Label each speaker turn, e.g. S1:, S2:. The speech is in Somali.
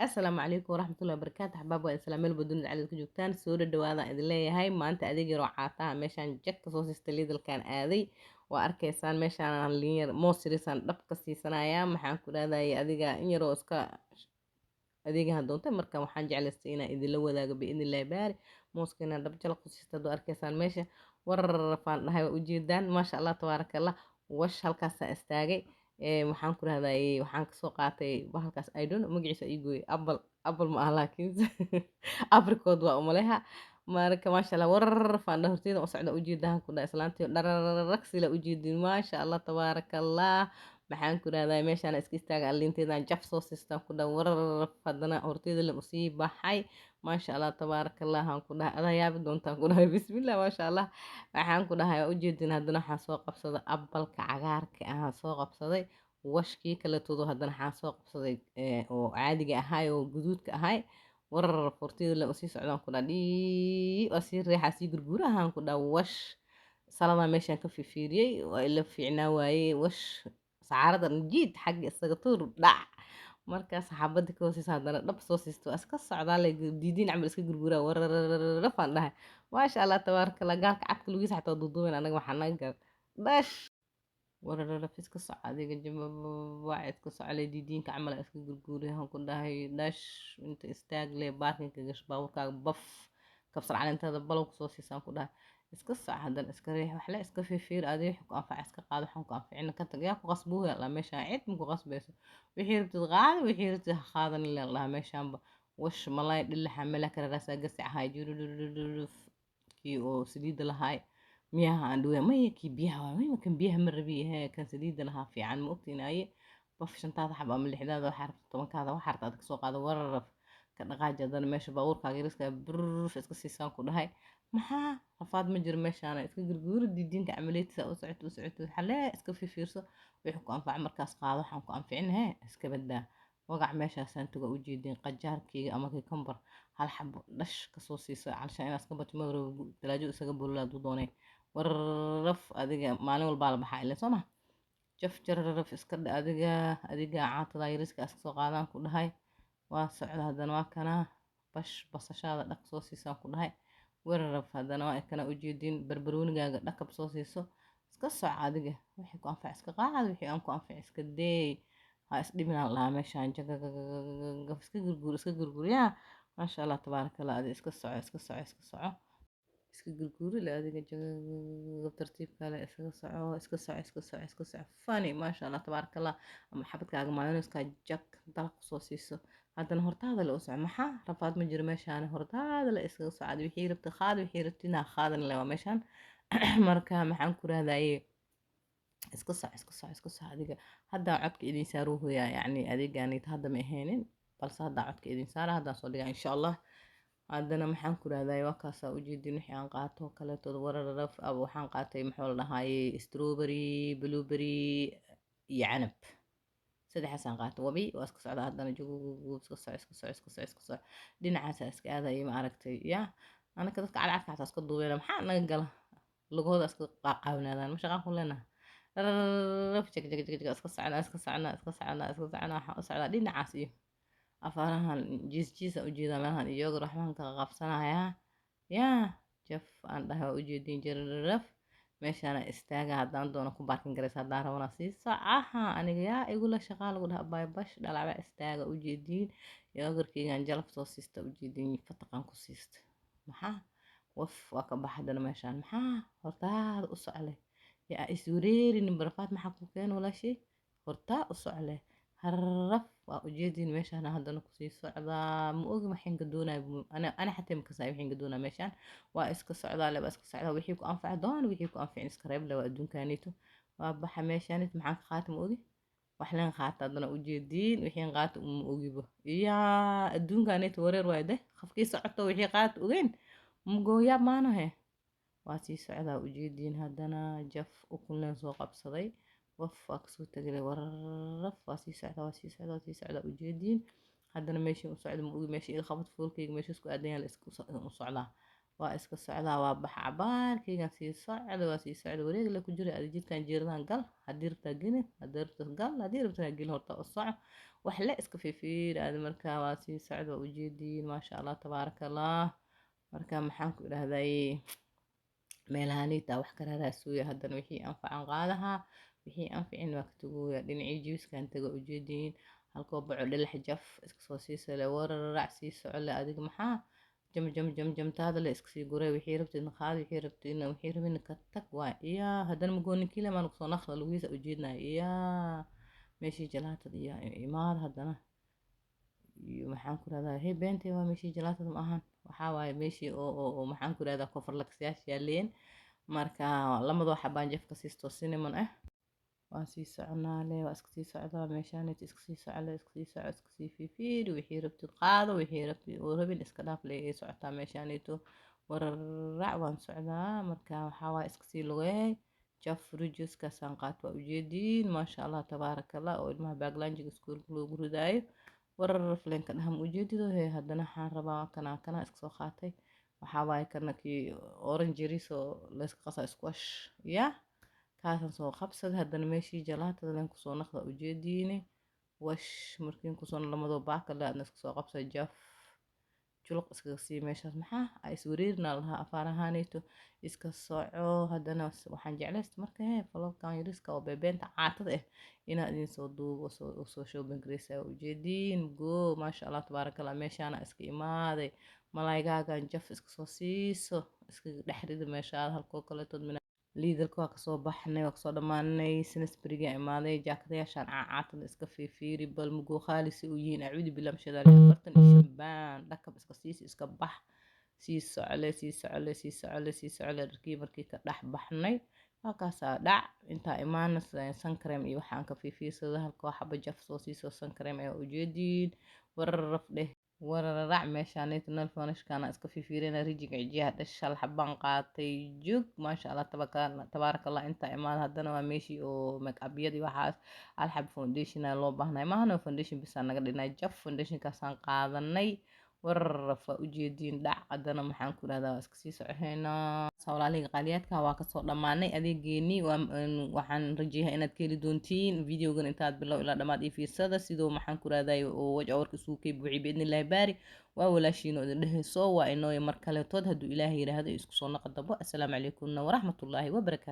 S1: asalaamu calaykum waraxmatullahi wabarakaatu axbaab waa islaam meel badunida cadad ku joogtaan soo dhadhawaada idin leeyahay maanta adeeg yaroo caataha meeshaan jag ka soo siista lidalkan aaday waa arkaysaan meeshaan linyar moosirisan dhab ka siisanayaa maxaan ku dhahday adiga in yaroo iska adeegahan doonta marka waxaan jeclaystay inaan idinla wadaago biidnillahi baari mooska inaan dhab jal ku siista hadoo arkaysaan meesha wararafaan dhahay waa ujeedaan maasha allah tabaaraka allah wash halkaasaan istaagay waxaan ku rahday waxaan kasoo qaatay bahalkaas idon magaciisa ii gooyay apple ma aha laakiin apricot waa umaleha marka maasha allah warar faandha horteeda u socda ujeedahan ku dhaa islaantii dhararag sila ujeedin maasha allah tabaaraka allah maxaan ku rahday meeshaan iska istaaga aliinteedaan jaf soo siistaan ku dhaa warar fadana horteeda la usii baxay maasha allah tabaaraka allah aan ku dhahay adaa yaabi doontaan ku dhahay bismillah maasha allah waxaan ku dhahay ujeedin haddana waxaan soo qabsaday abalka cagaarka ahaan soo qabsaday washkii kaletoodo haddana waxaan soo qabsaday oo caadiga ahay oo guduudka ahay warar fortida la usii socdaan ku dhaa dhii waa sii reexaa sii gurguura ahaan ku dhaa wash saladaa meeshaan ka fifiiriyey waa ila fiicnaa waaye wash sacaarada jiid xagga isaga tuur dhac markaas xabadda ka hooseysa haddana dhab soo siisto waa iska socdaa le diidiin camal iska gurguraa wararafaan dhahay maasha allah tabaaraka allah gaalka cadka lugiisa xataa duuduuben anaga waxaa naga gal dhash wararaf iska soco adiga jababacid ka socole diidiinka camal iska gurguuriyahan ku dhahay dhash inta istaag le baarkinka gash baaburkaaga baf kabsar caleentada balow kusoo siisaan ku dhahay iska soc haddana iska riix waxle iska fiifiir adi wixii ku anfaca iska qaado waxaan ku anficina ka tag yaa ku qasbuhu yaalaa meeshaan cid ma ku qasbayso wixii rabtid qaada wixii rabtid ha qaadan ilaa dhaha meeshaanba wash malay dhilaxa mela kale raasaa gasi ahay jururururuf kii oo saliida lahaay miyaha aan dhawaa maya kii biyaha waa maya kan biyaha ma rabi he kan saliida lahaa fiican ma ogtinaaye baf shantaada xab ama lixdaada waxaa rabta tobankaada waxaa rabta aad kasoo qaado wararaf ka dhaqaaji haddana meesha baabuurkaaga yariska brrf iska siisaan ku dhahay maxaa rafaad ma jiro meeshaana iska gurguura diidiinka camaliyadtiisa u socoto xalee iska fiirso wixii ku anfaca markaas qaado waxaan ku anficin he iska badaa wagac meeshaasaan taga ujeedin qajaarkeyga ama kikambar hal xabo dhash kasoo siiso calshaan inaad iska bato magrab talaajo isaga bololaa duu doonay wararaf adiga maalin walbaa la baxaa ile soo ma jaf jararaf iska dha adiga caatada yariska iska soo qaadaan ku dhahay waa socda haddana waa kana bash basashaada dhaq soo siisaan ku dhahay wararaf haddana waa kana ujeedin barbaroonigaaga dhakab soo siiso iska soco adiga wixii ku anfac iska qaad wixii aan ku anfac iska deey ha isdhibinaan lahaa meeshaan jagagagagagaf iska gurguur yaa maasha allah tabaaraka allah adi iska soco iska gurguuri le adiga jagagagagaf tartiibka le iska soco fani maasha allah tabaaraka allah ama xabadkaaga maayoneska jag dalaq soo siiso haddana hortaada le u soco maxaa rafaad ma jiro meeshaan hortaada le iskaga socda wixii rabta qaad wixii rabtina qaadan le waa meeshaan marka maxaan ku rahdaye iska soc adiga haddaa codka idin saaruu hoyaa yacni adeegaanit hadda ma ahaynin balse haddaa codka idin saara haddaan soo dhigaa insha allah haddana maxaan ku rahdaye waa kaasaa ujeedin wixii aan qaato kaleetooda wararaf aba waxaan qaatay muxuu la dhahaaye strawberry blueberry iyo canab saddexaasaan qaata wabi waa iska socda haddana jugugug iska soc dhinacaasa iska aadaya ma aragtay yaa anaka dadka cadcadka xataa iska duubeena maxaa naga gala lugahooda iska qaaqaawnaadaan ma shaqaan ku leenaha rararaf jag iska socnaa waxaan u socdaa dhinacaas iyo afaarahan jiisa ujeedaa meelahan iyogar waxbaan ka qabsanayaa yaa jaf aan dhahay waa ujeedin jararaf meeshaana istaaga haddaan doono ku baarkin garaysa haddaan rabana sii socaha aniga yaa igula shaqaa lagu dhaha baybash dhalacba istaaga ujeediin yoogarkeygaan jalaf soo siista ujeediin fataqaan ku siista maxaa waf waa ka baxadana meeshaan maxaa hortaada u socle yaa iswareerinin barafaad maxaa ku keen walaashay hortaa u socle harraf waa ujeediin meeshaan haddana kusii socdaa ma ogi waxaan gadoonaa ana xataa makasaay waxaan gadoonaa meeshaan waa iska socdaa leba iska socdaa wixii ku anfac doon wixii ku anficin iska reeb le waa adduunkaaniito waa baxa meeshaanit maxaan ka qaata ma ogi wax leen qaata haddana ujeediin wixii qaata uma ogibo iyaa adduunkaaniito wareer waayo de qofkii socoto wixii qaata ogeyn mugooyaa maanahe waa sii socdaa ujeediin haddana jaf ukunleen soo qabsaday waf waa kasoo tagay wararaf waa sii socdaa ujeediin haddana meeshii u socda ma ogi meeshii iga qabad foolkeyga meeshii isku aadayaan la isku socdaa waa iska socdaa waa bax cabaarkaygan sii socda waa sii socda wareeg la ku jira adi jidkan jeeradan gal haddii rabtaa gelin haddii rabtaa gal haddii rabtaa gelin horta u soco wax le iska fiifiir aadi markaa waa sii socda waa ujeediin maasha allah tabaaraka allah marka maxaan ku idhahday meelahanita wax ka raaraasuya haddana wixii anfacan qaadahaa wixii anficin waa ka taguya dhinacii jiiskan taga ujeediin halkoo baco dhalax jaf iska soo siisale wararac sii socole adiga maxaa jam jam jam jamtaada le iska sii guray wixii rabtidna qaadi wixii rabtidna wixii rabina ka tag waa iyaa haddana magoonin kile maan kusoo naqla lugiisa ujeednaa iyaa meeshii jalaatada iyo imaada haddana iyo maxaan ku rahdaa hey beentay waa meeshii jalaatada ma ahan waxaa waaye meeshii oo maxaan ku rahdaa kofarlaksayaasha yaaleen marka lamadoo xabaan jafka siisto cinnamon ah waa sii soconaale waa iska sii socdaa meeshaanit iska sii socole iska sii soco iska sii fiifiiri wixii rabtid qaado wixii rabtid oo rabin iska dhaaf le ay socotaa meeshaanito wararac waan socdaa marka waxaa waaye iska sii lugeey jaf rujuskaasaan qaat waa ujeediin maasha allah tabaaraka allah oo ilmaha baaglaanjiga iskuulka loogu ridaayo warar flenka dhaham ujeedido hee haddana waxaan rabaa kana iska soo qaatay waxaa waaye kana kii orangeris oo layska qasaa squash ya kaasan soo qabsaday haddana meeshii jalaatada leen kusoo naqda ujeediine wash markiin kusoo lamadoo baakale aadna iska soo qabsay jaf juluq iskaga sii meeshaas maxaa is wareerina lahaa afaar ahaaneyto iska soco haddana waxaan jeclaysta marka hee falobkan yariska oo beebeenta caatada ah inaad idin soo duubo soo shoobin gareysa ujeediin goo maasha allah tabaaraka allah meeshaana iska imaaday malaygaagan jaf iska soo siiso iska dhexrida meeshaada halkoo kaleetood liidalka waa kasoo baxnay waa kasoo dhammaanay sinisberiga imaaday jaakadayaashaan caacaatan iska fiifiiri bal mugoo khaalisi u yihiin acuudi bilam shadaali 45 dhakab iska siis iska bax sii socle sii socle sii socle sii socle dharkii markii ka dhex baxnay halkaasaa dhac intaa imaana sankareem iyo waxaan ka fiifiirsada halkoo xaba jaf soo siiso sankareem ayaa ujeediin wararaf dheh wararac meeshaanayta nalfonashkaana iska fiifiirina rijiga cijiyaha dhashal xabaan qaatay jug maasha allah tabaaraka allah intaa imaada haddana waa meeshii oo make-upyadii waxaas alxab foundationa loo baahnay maahano foundation bisaa naga dhinay jaf foundationkaasaan qaadanay wararaf waa ujeediin dhac haddana maxaan ku dhahdaa waa iska sii socohaynaa walaaliga qaaliyaadka waa kasoo dhammaanay adeegeenii waxaan rajeeyaa inaad ka heli doontiin videogan intaad bilow ilaa dhammaad ii fiirsada sidoo maxaan ku raadaay oo waj awarka isugu kay buuxi biidnillaahi baari waa walaashiino idin dhehayso waa inooya mar kaletood hadduu ilaahay yidhaahdo isku soo naqa dabo assalaamu calaykum waraxmatullaahi wabarakaatu